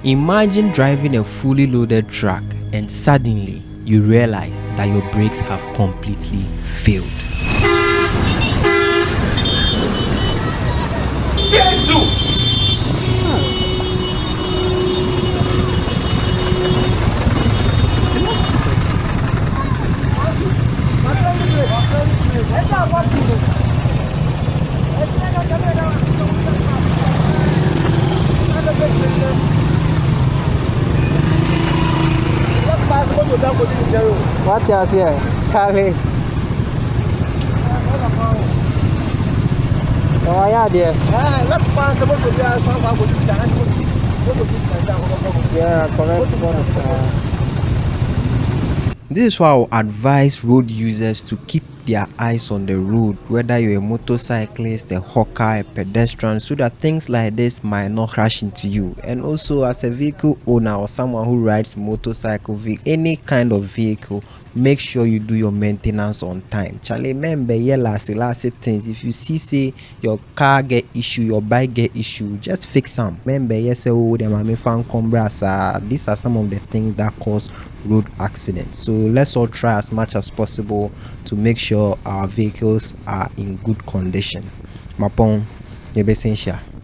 Imagine driving a fully loaded truck and suddenly you realize that your brakes have completely failed. What's out here, Charlie? Oh, yeah, dear. Yeah, correct. This is why I will advise road users to keep their eyes on the road, whether you're a motorcyclist, a hawker, a pedestrian, so that things like this might not crash into you. And also, as a vehicle owner or someone who rides motorcycle, any kind of vehicle, make sure you do your maintenance on time. Charlie, remember, last things. If you see, say your car get issue, your bike get issue, just fix them. Remember, these are some of the things that cause road accidents. So let's all try as much as possible to make sure our vehicles are in good condition. Mapon, essential.